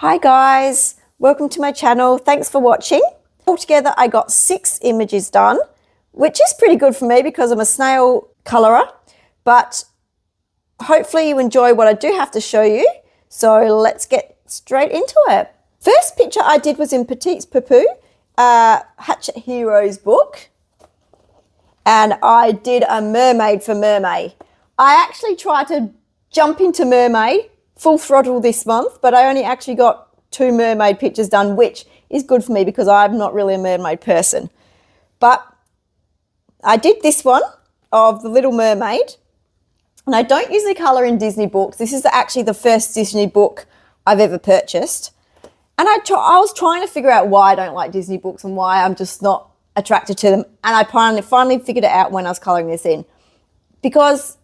Hi guys, welcome to my channel. Thanks for watching. Altogether, I got 6 images done, which is pretty good for me because I'm a snail colorer, but hopefully you enjoy what I do have to show you. So let's get straight into it. First picture I did was in Petits Papous, Hatchet Heroes book, and I did a mermaid for mermaid. I actually tried to jump into mermaid full throttle this month, but I only actually got 2 mermaid pictures done, which is good for me because I'm not really a mermaid person. But I did this one of the Little Mermaid, and I don't usually colour in Disney books. This is actually the first Disney book I've ever purchased. And I was trying to figure out why I don't like Disney books and why I'm just not attracted to them. And I finally figured it out when I was colouring this in. Because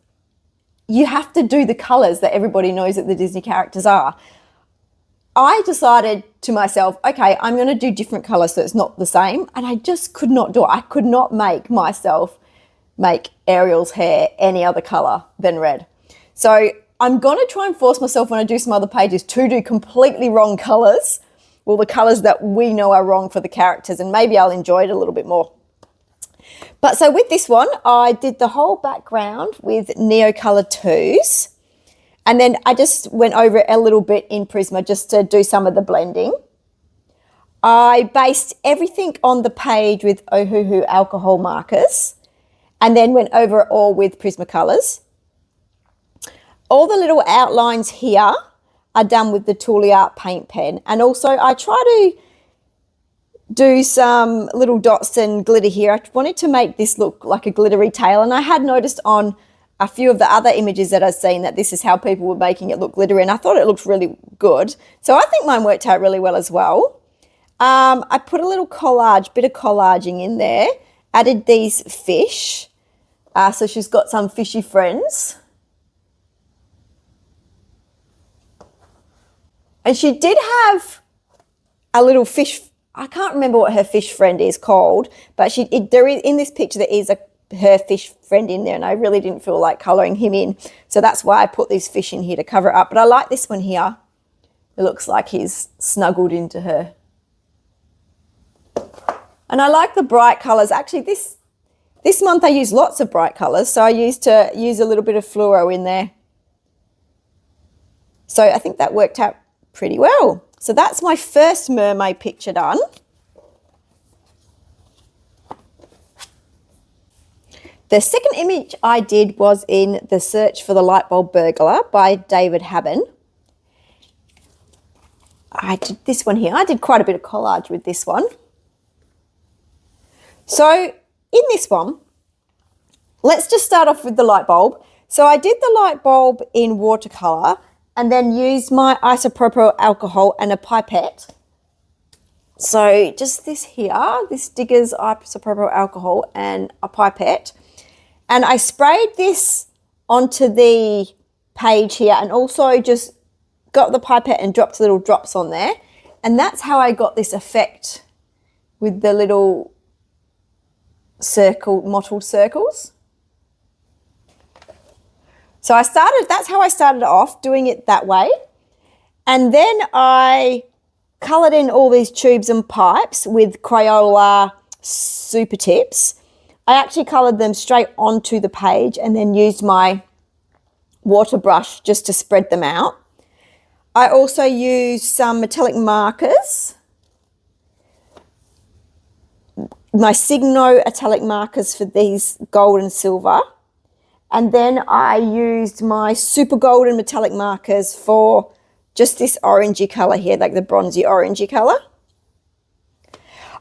you have to do the colours that everybody knows that the Disney characters are. I decided to myself, okay, I'm going to do different colours so it's not the same. And I just could not do it. I could not make myself make Ariel's hair any other colour than red. So I'm going to try and force myself when I do some other pages to do completely wrong colours. Well, the colours that we know are wrong for the characters, and maybe I'll enjoy it a little bit more. But so with this one, I did the whole background with Neo Colour 2s. And then I just went over it a little bit in Prisma just to do some of the blending. I based everything on the page with Ohuhu alcohol markers and then went over it all with Prismacolors. All the little outlines here are done with the Tooly Art paint pen. And also I try to do some little dots and glitter here. I wanted to make this look like a glittery tail, and I had noticed on a few of the other images that I've seen that this is how people were making it look glittery, and I thought it looked really good. So I think mine worked out really well as well. I put a little bit of collaging in there, added these fish. So she's got some fishy friends. And she did have a little fish. I can't remember what her fish friend is called, but in this picture there is her fish friend in there, and I really didn't feel like colouring him in. So that's why I put these fish in here to cover it up. But I like this one here. It looks like he's snuggled into her. And I like the bright colours. Actually, this month I used lots of bright colours, so I used a little bit of fluoro in there. So I think that worked out pretty well. So that's my first mermaid picture done. The second image I did was in The Search for the Lightbulb Burglar by David Haben. I did this one here. I did quite a bit of collage with this one. So in this one, let's just start off with the light bulb. So I did the light bulb in watercolour and then used my isopropyl alcohol and a pipette. So just this here, this Digger's isopropyl alcohol and a pipette. And I sprayed this onto the page here and also just got the pipette and dropped little drops on there. And that's how I got this effect with the little mottled circles. So that's how I started off, doing it that way. And then I coloured in all these tubes and pipes with Crayola Super Tips. I actually coloured them straight onto the page and then used my water brush just to spread them out. I also used some metallic markers, my Signo metallic markers for these gold and silver. And then I used my super golden metallic markers for just this orangey colour here, like the bronzy orangey colour.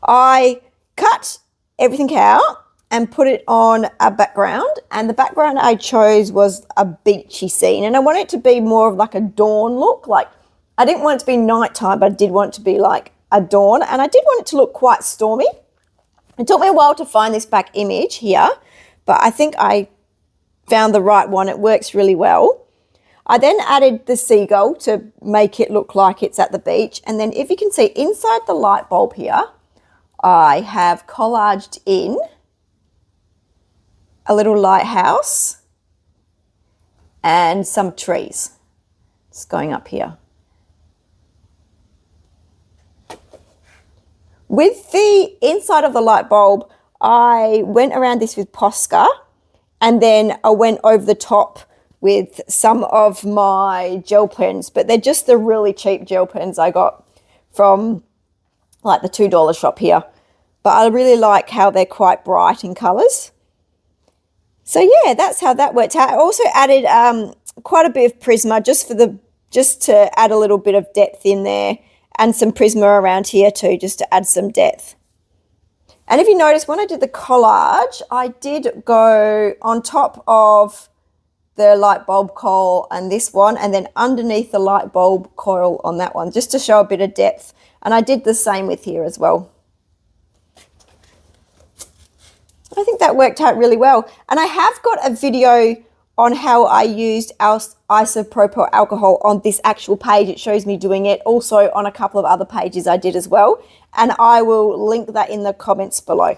I cut everything out and put it on a background. And the background I chose was a beachy scene. And I want it to be more of like a dawn look. Like, I didn't want it to be nighttime, but I did want it to be like a dawn. And I did want it to look quite stormy. It took me a while to find this back image here, but I think I found the right one. It works really well. I then added the seagull to make it look like it's at the beach. And then if you can see inside the light bulb here, I have collaged in a little lighthouse and some trees. It's going up here. With the inside of the light bulb, I went around this with Posca, and then I went over the top with some of my gel pens, but they're just the really cheap gel pens I got from like the $2 shop here. But I really like how they're quite bright in colours. So yeah, that's how that worked out. I also added quite a bit of Prisma just to add a little bit of depth in there, and some Prisma around here too, just to add some depth. And if you notice, when I did the collage, I did go on top of the light bulb coil and this one, and then underneath the light bulb coil on that one, just to show a bit of depth. And I did the same with here as well. I think that worked out really well. And I have got a video on how I used isopropyl alcohol on this actual page. It shows me doing it. Also on a couple of other pages I did as well. And I will link that in the comments below.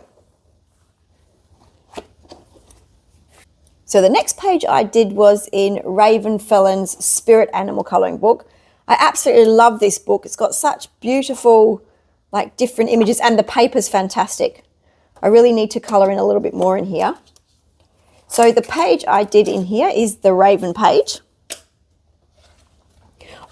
So the next page I did was in Raven Felon's Spirit Animal Colouring book. I absolutely love this book. It's got such beautiful, like, different images, and the paper's fantastic. I really need to colour in a little bit more in here. So the page I did in here is the Raven page.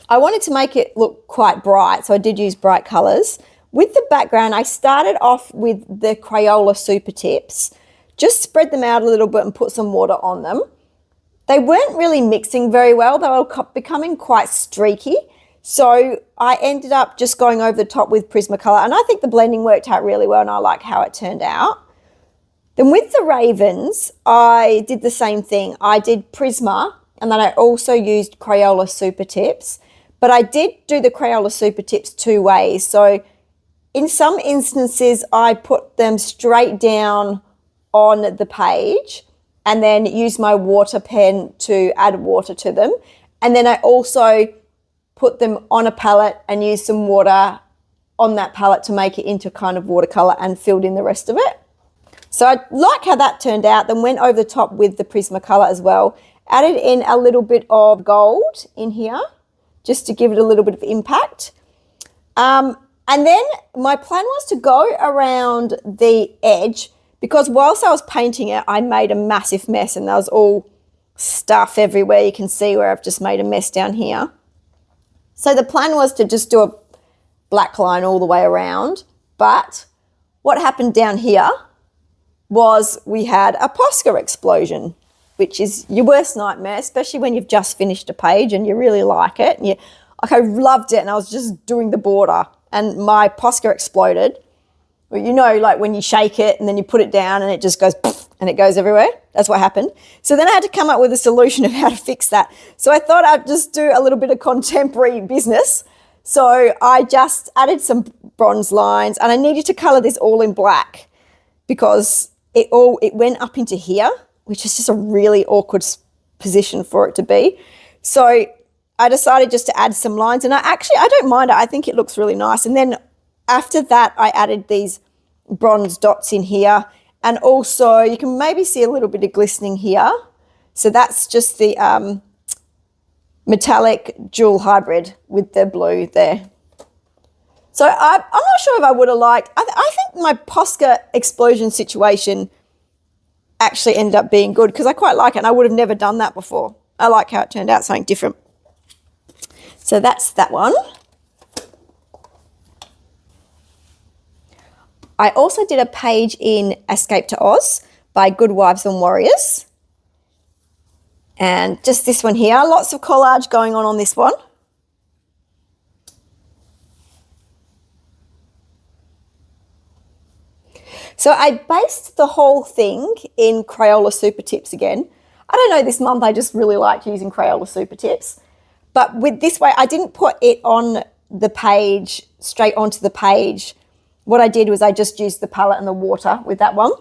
I wanted to make it look quite bright, so I did use bright colours. With the background, I started off with the Crayola Super Tips. Just spread them out a little bit and put some water on them. They weren't really mixing very well. They were becoming quite streaky. So I ended up just going over the top with Prismacolor, and I think the blending worked out really well, and I like how it turned out. Then with the Ravens, I did the same thing. I did Prisma, and then I also used Crayola Super Tips. But I did do the Crayola Super Tips two ways. So in some instances, I put them straight down on the page and then use my water pen to add water to them. And then I also put them on a palette and use some water on that palette to make it into kind of watercolor, and filled in the rest of it. So I like how that turned out. Then went over the top with the Prismacolor as well. Added in a little bit of gold in here just to give it a little bit of impact. And then my plan was to go around the edge, because whilst I was painting it, I made a massive mess, and there was all stuff everywhere. You can see where I've just made a mess down here. So the plan was to just do a black line all the way around. But what happened down here was we had a Posca explosion, which is your worst nightmare, especially when you've just finished a page and you really like it. And I loved it, and I was just doing the border, and my Posca exploded. Well, you know, like when you shake it and then you put it down and it just goes poof, and it goes everywhere. That's what happened. So then I had to come up with a solution of how to fix that. So I thought I'd just do a little bit of contemporary business. So I just added some bronze lines, and I needed to colour this all in black because it went up into here, which is just a really awkward position for it to be. So I decided just to add some lines, and I don't mind it. I think it looks really nice. And then after that, I added these bronze dots in here, and also you can maybe see a little bit of glistening here. So that's just the metallic jewel hybrid with the blue there. So I'm not sure if I would have liked, I think my Posca explosion situation actually ended up being good, because I quite like it, and I would have never done that before. I like how it turned out, something different. So that's that one. I also did a page in Escape to Oz by Good Wives and Warriors. And just this one here, lots of collage going on this one. So I based the whole thing in Crayola Super Tips again. I don't know, this month I just really liked using Crayola Super Tips. But with this way, I didn't put it on the page, straight onto the page. What I did was I just used the palette and the water with that one.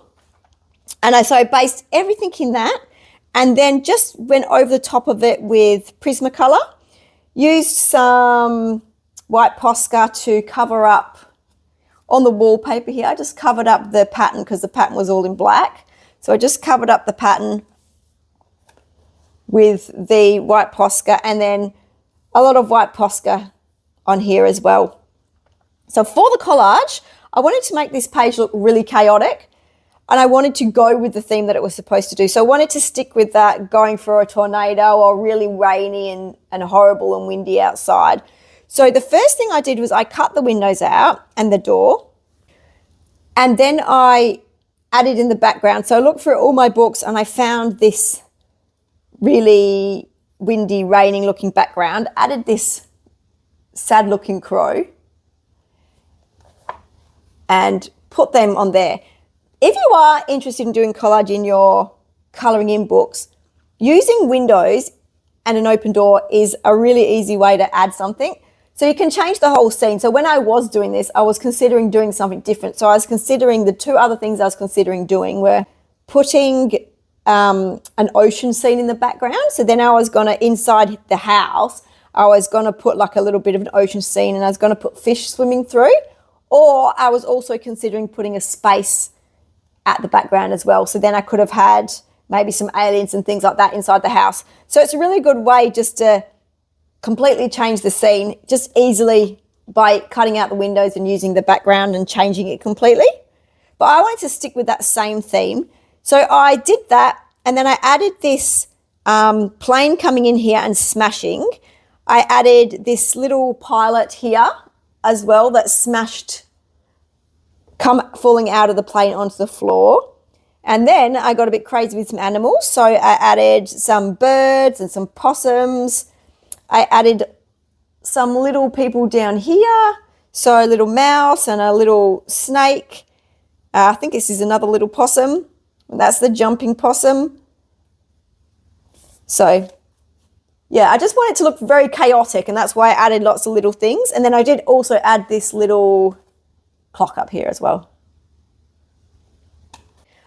And so I based everything in that, and then just went over the top of it with Prismacolor. Used some white Posca to cover up on the wallpaper here. I just covered up the pattern because the pattern was all in black. So I just covered up the pattern with the white Posca, and then a lot of white Posca on here as well. So for the collage, I wanted to make this page look really chaotic, and I wanted to go with the theme that it was supposed to do. So I wanted to stick with that, going for a tornado or really rainy and horrible and windy outside. So the first thing I did was I cut the windows out and the door, and then I added in the background. So I looked through all my books and I found this really windy, raining looking background, added this sad looking crow and put them on there. If you are interested in doing collage in your colouring in books, using windows and an open door is a really easy way to add something. So you can change the whole scene. So when I was doing this, I was considering doing something different. So I was considering, the two other things I was considering doing were putting an ocean scene in the background. So then I was going to, inside the house, I was going to put like a little bit of an ocean scene, and I was going to put fish swimming through. Or I was also considering putting a space at the background as well. So then I could have had maybe some aliens and things like that inside the house. So it's a really good way just to completely change the scene just easily by cutting out the windows and using the background and changing it completely. But I wanted to stick with that same theme. So I did that, and then I added this plane coming in here and smashing. I added this little pilot here as well that smashed, falling out of the plane onto the floor. And then I got a bit crazy with some animals. So I added some birds and some possums. I added some little people down here. So a little mouse and a little snake. I think this is another little possum. That's the jumping possum. So yeah, I just want it to look very chaotic, and that's why I added lots of little things. And then I did also add this little clock up here as well.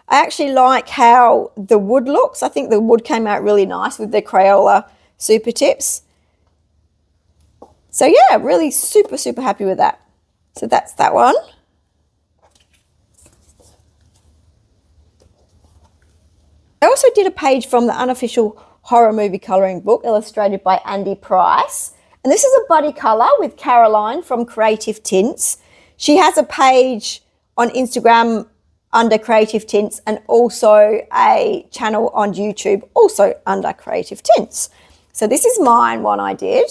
I actually like how the wood looks. I think the wood came out really nice with the Crayola Super Tips. So yeah, really super, super happy with that. So that's that one. I also did a page from the unofficial horror movie colouring book illustrated by Andy Price. And this is a buddy colour with Caroline from Creative Tints. She has a page on Instagram under Creative Tints, and also a channel on YouTube also under Creative Tints. So this is mine, one I did.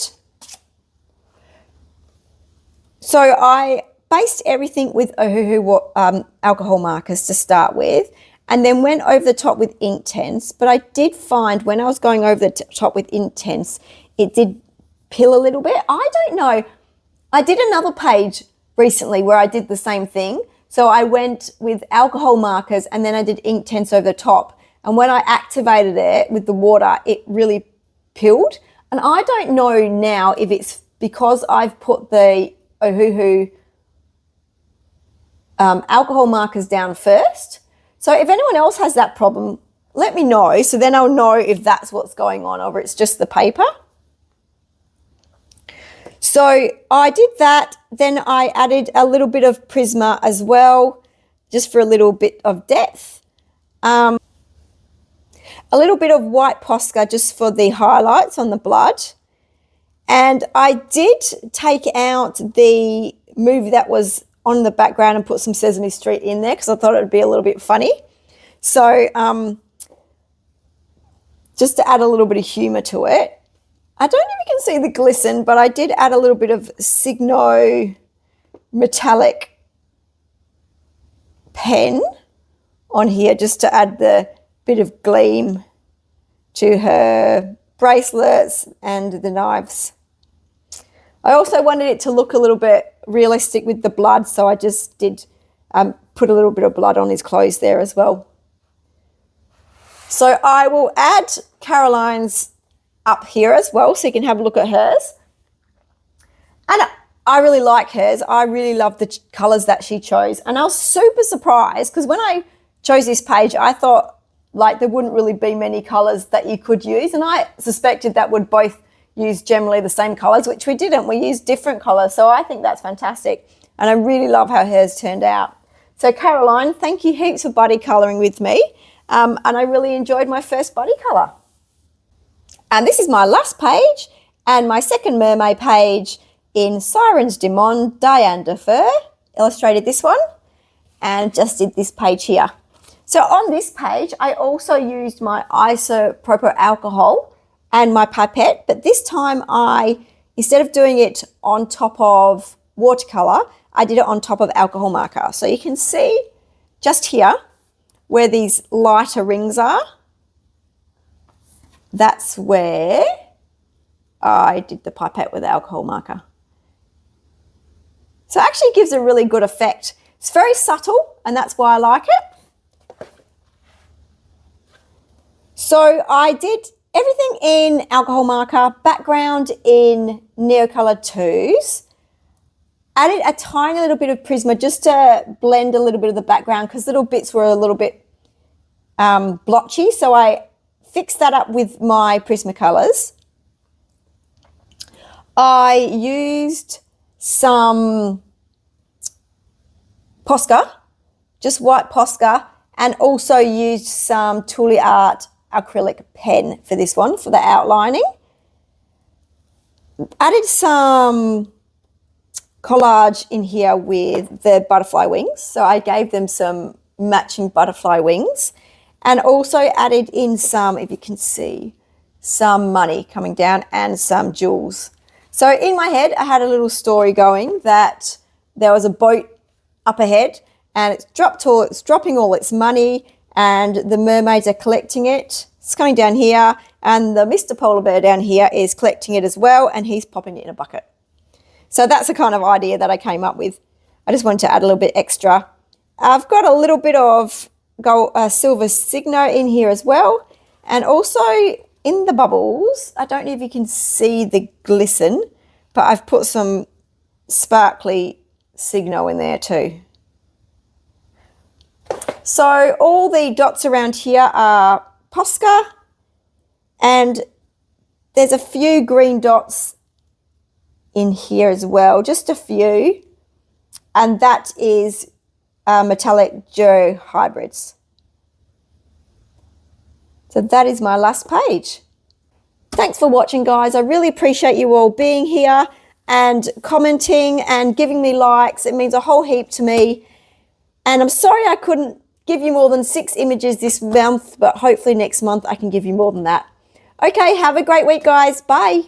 So I based everything with Ohuhu alcohol markers to start with, and then went over the top with Inktense. But I did find when I was going over the top with Inktense, it did peel a little bit. I don't know. I did another page recently where I did the same thing. So I went with alcohol markers and then I did Inktense over the top. And when I activated it with the water, it really peeled. And I don't know now if it's because I've put the Ohuhu alcohol markers down first. So if anyone else has that problem, let me know. So then I'll know if that's what's going on or it's just the paper. So I did that. Then I added a little bit of Prisma as well, just for a little bit of depth. A little bit of white Posca just for the highlights on the blood. And I did take out the movie that was on the background and put some Sesame Street in there because I thought it would be a little bit funny. So just to add a little bit of humour to it. I don't know if you can see the glisten, but I did add a little bit of Signo metallic pen on here just to add the bit of gleam to her bracelets and the knives. I also wanted it to look a little bit realistic with the blood, so I just did put a little bit of blood on his clothes there as well. So I will add Caroline's up here as well so you can have a look at hers. And I really like hers. I really love the colours that she chose. And I was super surprised because when I chose this page, I thought like there wouldn't really be many colours that you could use. And I suspected that would both use generally the same colours, which we didn't. We used different colours. So I think that's fantastic. And I really love how hers turned out. So Caroline, thank you heaps for buddy colouring with me. And I really enjoyed my first buddy colour. And this is my last page and my second mermaid page in Sirens de Monde Diane de Fur. illustrated this one and just did this page here. So on this page, I also used my isopropyl alcohol and my pipette, but this time instead of doing it on top of watercolor, I did it on top of alcohol marker. So you can see just here where these lighter rings are, that's where I did the pipette with the alcohol marker. So it actually gives a really good effect. It's very subtle and that's why I like it. So I did everything in alcohol marker, background in Neocolor 2s, added a tiny little bit of Prisma just to blend a little bit of the background because little bits were a little bit blotchy. So I fixed that up with my Prismacolors. I used some Posca, just white Posca, and also used some Tooly Art acrylic pen for this one, for the outlining. Added some collage in here with the butterfly wings. So I gave them some matching butterfly wings and also added in some, if you can see, some money coming down and some jewels. So in my head, I had a little story going that there was a boat up ahead and it's dropping all its money and the mermaids are collecting it. It's coming down here and the Mr. Polar Bear down here is collecting it as well and he's popping it in a bucket. So that's the kind of idea that I came up with. I just wanted to add a little bit extra. I've got a little bit of silver signo in here as well. And also in the bubbles, I don't know if you can see the glisten, but I've put some sparkly signo in there too. So all the dots around here are Posca and there's a few green dots in here as well, just a few, and that is metallic Geo hybrids. So that is my last page. Thanks for watching, guys. I really appreciate you all being here and commenting and giving me likes. It means a whole heap to me. And I'm sorry I couldn't give you more than 6 images this month, but hopefully next month I can give you more than that. Okay, have a great week, guys. Bye.